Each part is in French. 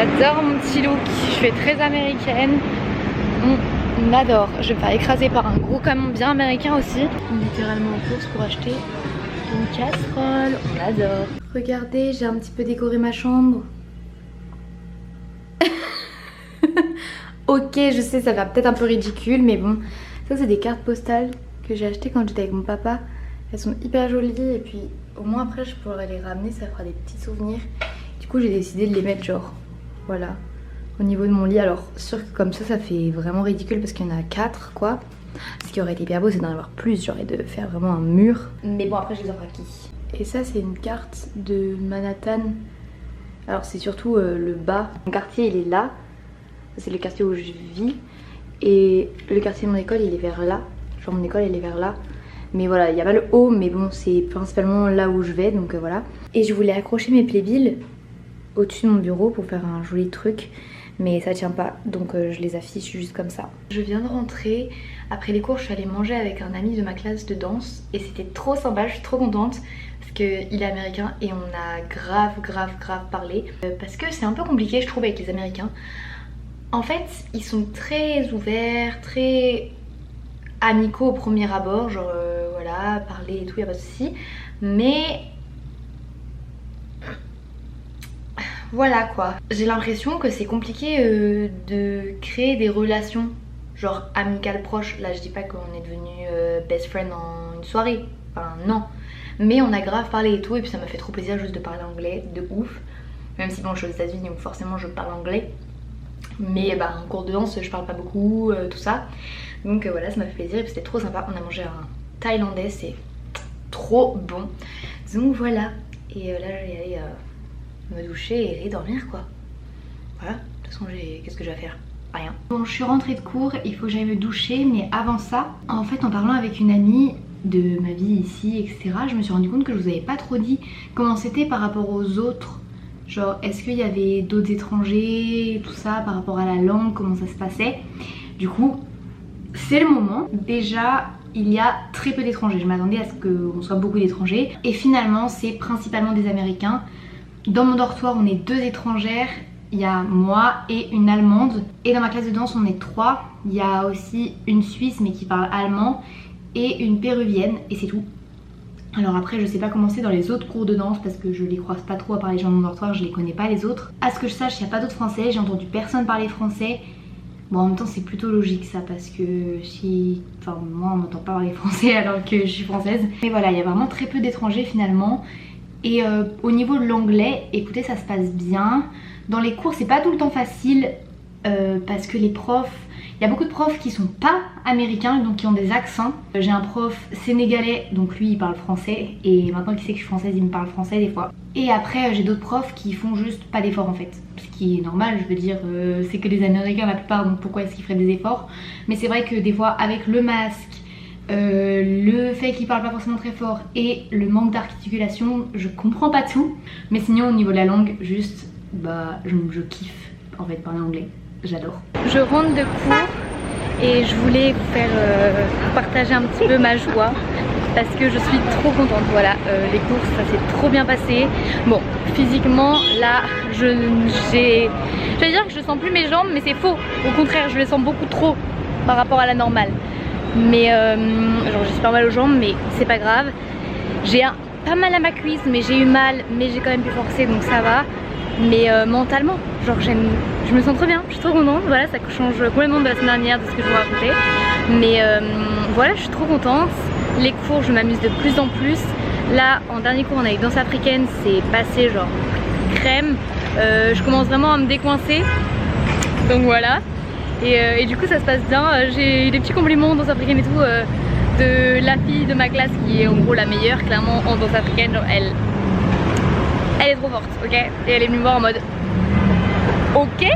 J'adore mon petit look, je suis très américaine. On adore. Je vais me faire écraser par un gros camion bien américain aussi. Littéralement en course pour acheter une casserole. On adore. Regardez, j'ai un petit peu décoré ma chambre. Ok, je sais, ça va peut-être un peu ridicule, mais bon. Ça, c'est des cartes postales que j'ai achetées quand j'étais avec mon papa. Elles sont hyper jolies et puis au moins après je pourrais les ramener, ça fera des petits souvenirs. Du coup j'ai décidé de les mettre genre, voilà, au niveau de mon lit. Alors sûr que comme ça fait vraiment ridicule parce qu'il y en a 4 quoi. Ce qui aurait été hyper beau c'est d'en avoir plus, j'aurais de faire vraiment un mur. Mais bon après je les offre à qui. Et ça c'est une carte de Manhattan. Alors c'est surtout le bas. Mon quartier il est là, c'est le quartier où je vis. Et le quartier de mon école il est vers là. Genre mon école elle est vers là. Mais voilà, il n'y a pas le haut, mais bon, c'est principalement là où je vais, donc voilà. Et je voulais accrocher mes playbills au-dessus de mon bureau pour faire un joli truc, mais ça tient pas, donc je les affiche juste comme ça. Je viens de rentrer, après les cours, je suis allée manger avec un ami de ma classe de danse, et c'était trop sympa, je suis trop contente, parce qu'il est américain, et on a grave parlé. Parce que c'est un peu compliqué, je trouve, avec les Américains. En fait, ils sont très ouverts, très amicaux au premier abord, genre voilà, parler et tout, y a pas de souci. Mais voilà quoi. J'ai l'impression que c'est compliqué de créer des relations genre amicales proches. Là je dis pas qu'on est devenu best friend en une soirée, enfin non. Mais on a grave parlé et tout et puis ça m'a fait trop plaisir juste de parler anglais, de ouf. Même si bon je suis aux États-Unis donc forcément je parle anglais. Mais bah en cours de danse je parle pas beaucoup, tout ça. Donc voilà, ça m'a fait plaisir et puis c'était trop sympa. On a mangé un thaïlandais, c'est trop bon. Donc voilà, et là je vais aller me doucher et aller dormir quoi. Voilà, de toute façon qu'est-ce que je vais faire? Rien. Bon, je suis rentrée de cours, il faut que j'aille me doucher, mais avant ça, en fait en parlant avec une amie de ma vie ici, etc., je me suis rendu compte que je vous avais pas trop dit comment c'était par rapport aux autres. Genre, est-ce qu'il y avait d'autres étrangers, tout ça, par rapport à la langue, comment ça se passait. Du coup, c'est le moment. Déjà, il y a très peu d'étrangers. Je m'attendais à ce qu'on soit beaucoup d'étrangers. Et finalement, c'est principalement des Américains. Dans mon dortoir, on est 2 étrangères. Il y a moi et une Allemande. Et dans ma classe de danse, on est 3. Il y a aussi une Suisse, mais qui parle allemand. Et une Péruvienne. Et c'est tout. Alors après je sais pas comment c'est dans les autres cours de danse parce que je les croise pas trop à part les gens de mon dortoir, je les connais pas les autres. À ce que je sache, il n'y a pas d'autres français, j'ai entendu personne parler français. Bon en même temps c'est plutôt logique ça parce que si... Enfin moi on m'entend pas parler français alors que je suis française. Mais voilà, il y a vraiment très peu d'étrangers finalement. Et au niveau de l'anglais, écoutez ça se passe bien. Dans les cours c'est pas tout le temps facile parce que les profs... Il y a beaucoup de profs qui sont pas américains, donc qui ont des accents. J'ai un prof sénégalais, donc lui il parle français. Et maintenant qu'il sait que je suis française, il me parle français des fois. Et après j'ai d'autres profs qui font juste pas d'efforts en fait. Ce qui est normal, je veux dire, c'est que les Américains la plupart, donc pourquoi est-ce qu'ils feraient des efforts? Mais c'est vrai que des fois avec le masque, le fait qu'ils parlent pas forcément très fort et le manque d'articulation, je comprends pas tout. Mais sinon au niveau de la langue, juste, bah je kiffe en fait parler anglais. J'adore. Je rentre de cours et je voulais vous faire partager un petit peu ma joie parce que je suis trop contente. Voilà, les courses ça s'est trop bien passé. Bon, physiquement là, j'allais dire que je sens plus mes jambes, mais c'est faux. Au contraire, je les sens beaucoup trop par rapport à la normale. Mais genre j'ai super mal aux jambes, mais c'est pas grave. J'ai pas mal à ma cuisse, mais j'ai eu mal, mais j'ai quand même pu forcer, donc ça va. Mais mentalement, genre je me sens trop bien, je suis trop contente, voilà, ça change complètement de la semaine dernière, de ce que je vous racontais. Mais voilà, je suis trop contente. Les cours, je m'amuse de plus en plus. Là, en dernier cours, on a eu danse africaine, c'est passé genre crème. Je commence vraiment à me décoincer, donc voilà. Et du coup, ça se passe bien. J'ai eu des petits compliments en danse africaine et tout de la fille de ma classe qui est en gros la meilleure, clairement, en danse africaine. Genre, elle est trop forte, ok? Et elle est venue me voir en mode ok,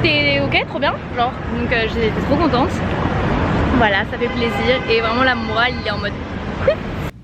t'es ok, trop bien, genre. Donc j'étais trop contente. Voilà, ça fait plaisir. Et vraiment la morale, il est en mode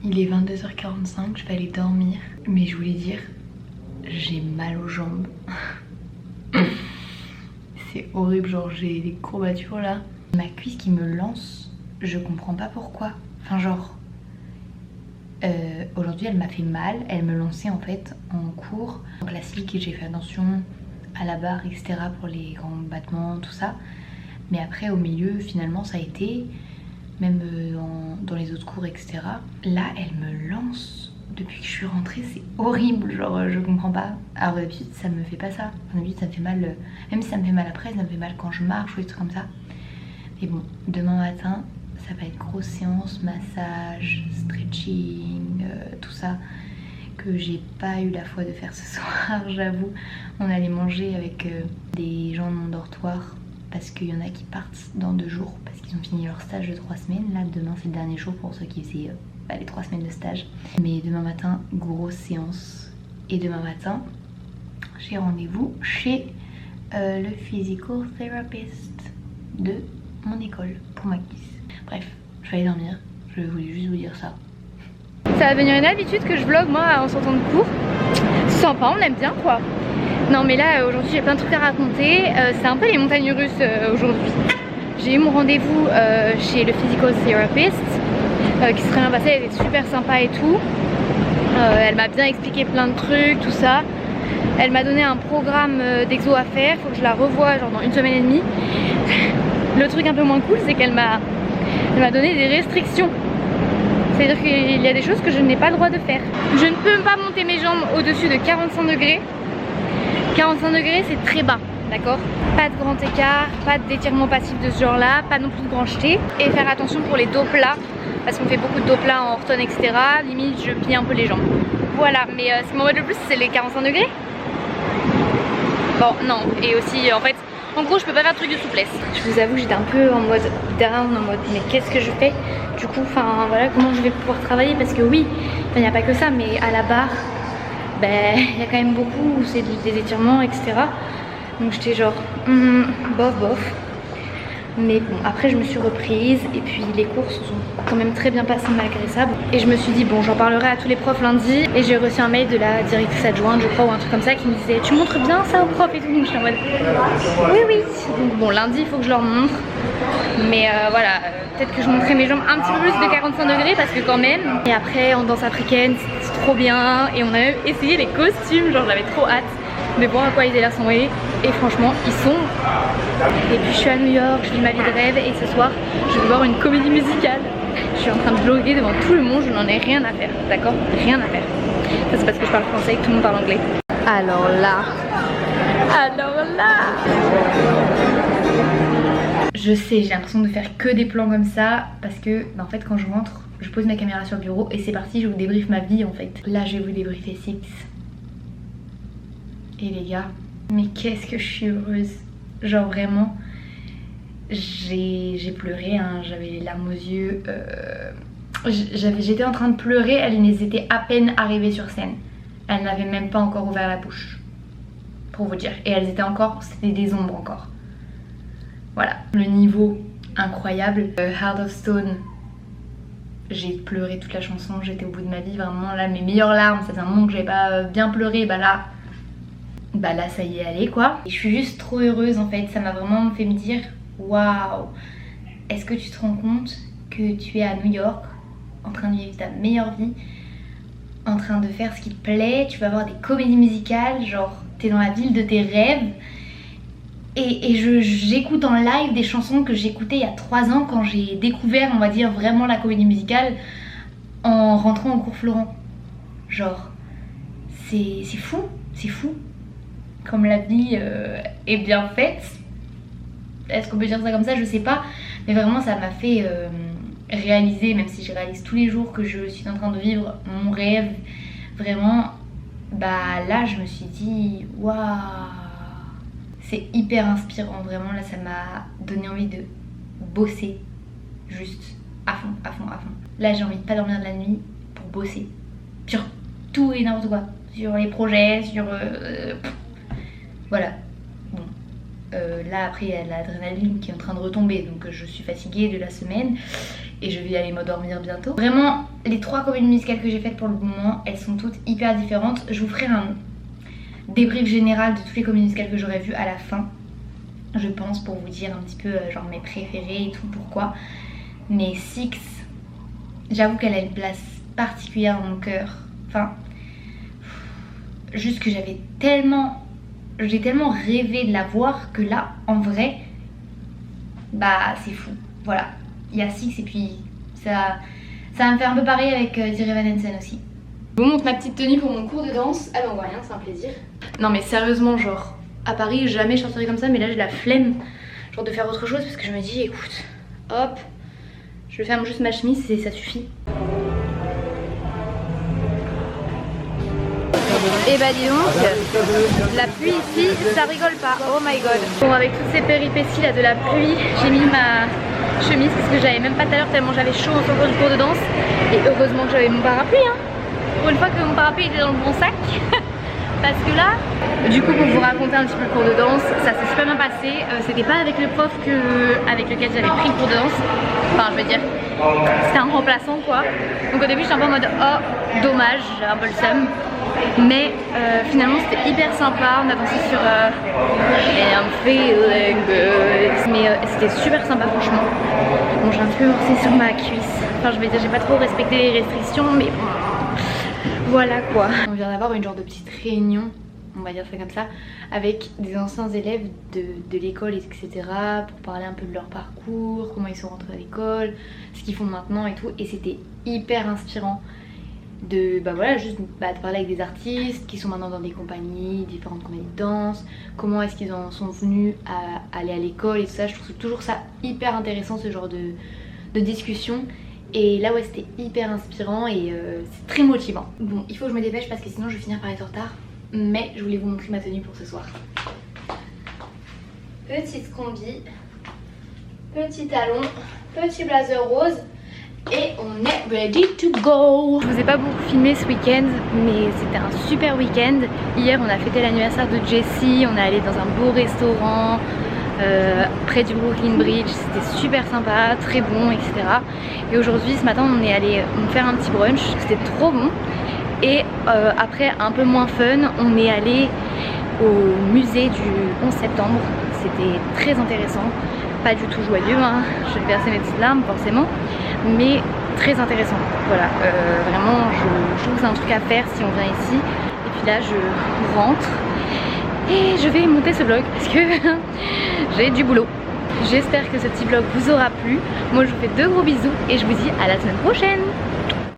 Il est 22h45, je vais aller dormir. Mais je voulais dire, j'ai mal aux jambes. C'est horrible, genre j'ai des courbatures là. Ma cuisse qui me lance, je comprends pas pourquoi. Enfin genre... aujourd'hui elle m'a fait mal, elle me lançait en fait en cours en classique et j'ai fait attention à la barre, etc. pour les grands battements, tout ça. Mais après au milieu finalement ça a été, même dans les autres cours, etc. Là elle me lance depuis que je suis rentrée, c'est horrible, genre je comprends pas. Alors d'habitude ça me fait pas ça, d'habitude ça me fait mal, même si ça me fait mal après, ça me fait mal quand je marche ou des trucs comme ça. Mais bon, demain matin ça va être grosse séance, massage, stretching, tout ça, que j'ai pas eu la foi de faire ce soir, j'avoue. On allait manger avec des gens de mon dortoir parce qu'il y en a qui partent dans 2 jours parce qu'ils ont fini leur stage de 3 semaines. Là demain c'est le dernier jour pour ceux qui faisaient les 3 semaines de stage. Mais demain matin, grosse séance. Et demain matin, j'ai rendez-vous chez le physical therapist de mon école pour ma cuisse. Bref, je vais aller dormir, je voulais juste vous dire ça. Ça va devenir une habitude que je vlog moi en sortant de cours. C'est sympa, on aime bien quoi. Non mais là aujourd'hui j'ai plein de trucs à raconter. C'est un peu les montagnes russes aujourd'hui. J'ai eu mon rendez-vous chez le physical therapist qui s'est très bien passé, elle était super sympa et tout. Elle m'a bien expliqué plein de trucs, tout ça. Elle m'a donné un programme d'exo à faire, faut que je la revoie genre dans 1 semaine et demie. Le truc un peu moins cool c'est qu'elle m'a donné des restrictions. C'est-à-dire qu'il y a des choses que je n'ai pas le droit de faire. Je ne peux pas monter mes jambes au-dessus de 45 degrés. 45 degrés c'est très bas, d'accord? Pas de grand écart, pas d'étirement passif de ce genre là, pas non plus de grand jeté. Et faire attention pour les dos plats, parce qu'on fait beaucoup de dos plats en orthone, etc. Limite je plie un peu les jambes. Voilà, mais ce qui m'embête le plus c'est les 45 degrés. Bon non, et aussi en fait, en gros je peux pas faire de truc de souplesse. Je vous avoue j'étais un peu en mode down, en mode mais qu'est-ce que je fais? Du coup, enfin voilà comment je vais pouvoir travailler, parce que oui, il n'y a pas que ça, mais à la barre, ben il y a quand même beaucoup où c'est des étirements, etc. Donc j'étais genre bof bof. Mais bon, après je me suis reprise et puis les cours se sont quand même très bien passés malgré ça. Et je me suis dit bon, j'en parlerai à tous les profs lundi. Et j'ai reçu un mail de la directrice adjointe, je crois, ou un truc comme ça, qui me disait tu montres bien ça aux profs et tout. Donc je suis en mode oui oui. Donc bon, lundi il faut que je leur montre. Mais voilà, peut-être que je montrerai mes jambes un petit peu plus de 45 degrés parce que quand même. Et après en danse africaine, c'est trop bien. Et on a même essayé les costumes, genre j'avais trop hâte de voir à quoi ils allaient ressembler. Et franchement ils sont. Et puis je suis à New York, je vis ma vie de rêve et ce soir je vais voir une comédie musicale. Je suis en train de vlogger devant tout le monde, je n'en ai rien à faire, d'accord? Rien à faire. Ça c'est parce que je parle français et que tout le monde parle anglais. Alors là, je sais, j'ai l'impression de faire que des plans comme ça parce que en fait quand je rentre, je pose ma caméra sur le bureau et c'est parti, je vous débriefe ma vie en fait. Là je vais vous débriefer Six. Et les gars, mais qu'est-ce que je suis heureuse. Genre vraiment, j'ai pleuré, hein, j'avais les larmes aux yeux. J'étais en train de pleurer, elles étaient à peine arrivées sur scène. Elles n'avaient même pas encore ouvert la bouche, pour vous dire. Et elles étaient encore, c'était des ombres encore. Voilà, le niveau incroyable. Heart of Stone, j'ai pleuré toute la chanson, j'étais au bout de ma vie, vraiment là mes meilleures larmes. Ça faisait un moment que j'avais pas bien pleuré, bah là ça y est allez quoi. Et je suis juste trop heureuse en fait, ça m'a vraiment fait me dire waouh, est-ce que tu te rends compte que tu es à New York en train de vivre ta meilleure vie, en train de faire ce qui te plaît, tu vas voir des comédies musicales, genre t'es dans la ville de tes rêves. Et j'écoute en live des chansons que j'écoutais il y a 3 ans quand j'ai découvert, on va dire, vraiment la comédie musicale en rentrant au cours Florent. Genre, c'est fou, c'est fou. Comme la vie est bien faite. Est-ce qu'on peut dire ça comme ça? Je sais pas. Mais vraiment ça m'a fait réaliser, même si je réalise tous les jours que je suis en train de vivre mon rêve. Vraiment, bah là je me suis dit waouh. C'est hyper inspirant, vraiment là ça m'a donné envie de bosser juste à fond, à fond, à fond. Là j'ai envie de pas dormir de la nuit pour bosser sur tout et n'importe quoi, sur les projets, sur... voilà. Bon, là après il y a l'adrénaline qui est en train de retomber, donc je suis fatiguée de la semaine et je vais aller m'endormir bientôt. Vraiment, les 3 comédies musicales que j'ai faites pour le moment, elles sont toutes hyper différentes. Je vous ferai un débrief général de toutes les comédies musicales que j'aurais vues à la fin, je pense, pour vous dire un petit peu genre mes préférés et tout, pourquoi. Mais Six, j'avoue qu'elle a une place particulière dans mon cœur. Enfin, juste que j'avais tellement j'ai tellement rêvé de la voir que là, en vrai, bah c'est fou. Voilà, il y a Six et puis ça va me faire un peu pareil avec Dear Evan Hansen aussi. Je vous montre ma petite tenue pour mon cours de danse. Ah non, rien, c'est un plaisir. Non mais sérieusement, genre, à Paris, jamais je sortirais comme ça, mais là j'ai la flemme genre de faire autre chose parce que je me dis, écoute, hop, je ferme juste ma chemise et ça suffit. Et bah dis donc, la pluie ici, ça rigole pas, oh my god. Bon, avec toutes ces péripéties là de la pluie, j'ai mis ma chemise parce que j'avais même pas tout à l'heure tellement j'avais chaud en sortant du cours de danse. Et heureusement que j'avais mon parapluie hein. Pour une fois que mon parapluie était dans le bon sac. Parce que là, du coup pour vous raconter un petit peu le cours de danse, ça s'est super bien passé. C'était pas avec le prof avec lequel j'avais pris le cours de danse. Enfin je veux dire, c'était un remplaçant quoi. Donc au début j'étais un peu en mode oh dommage, j'avais un peu le seum. Mais finalement c'était hyper sympa, on a dansé sur I'm feeling good. Mais c'était super sympa franchement. Bon j'ai un peu morcé sur ma cuisse. Enfin je vais dire j'ai pas trop respecté les restrictions mais voilà quoi. On vient d'avoir une genre de petite réunion, on va dire ça comme ça, avec des anciens élèves de l'école etc. pour parler un peu de leur parcours, comment ils sont rentrés à l'école, ce qu'ils font maintenant et tout. Et c'était hyper inspirant de voilà juste de parler avec des artistes qui sont maintenant dans des compagnies, différentes compagnies de danse, comment est-ce qu'ils en sont venus à aller à l'école et tout ça. Je trouve toujours ça hyper intéressant ce genre de discussion. Et là ouais c'était hyper inspirant et c'est très motivant. Bon il faut que je me dépêche parce que sinon je vais finir par être en retard. Mais je voulais vous montrer ma tenue pour ce soir. Petite combi, petit talon, petit blazer rose. Et on est ready to go. Je vous ai pas beaucoup filmé ce week-end, mais c'était un super week-end. Hier on a fêté l'anniversaire de Jessie, on est allé dans un beau restaurant près du Brooklyn Bridge, c'était super sympa, très bon, etc. Et aujourd'hui, ce matin, on est allé faire un petit brunch, c'était trop bon. Et après, un peu moins fun, on est allé au musée du 11 septembre. C'était très intéressant, pas du tout joyeux, hein. Je vais verser mes petites larmes forcément, mais très intéressant. Voilà, vraiment, je trouve que c'est un truc à faire si on vient ici. Et puis là, je rentre. Et je vais monter ce vlog parce que j'ai du boulot. J'espère que ce petit vlog vous aura plu. Moi je vous fais de gros bisous et je vous dis à la semaine prochaine.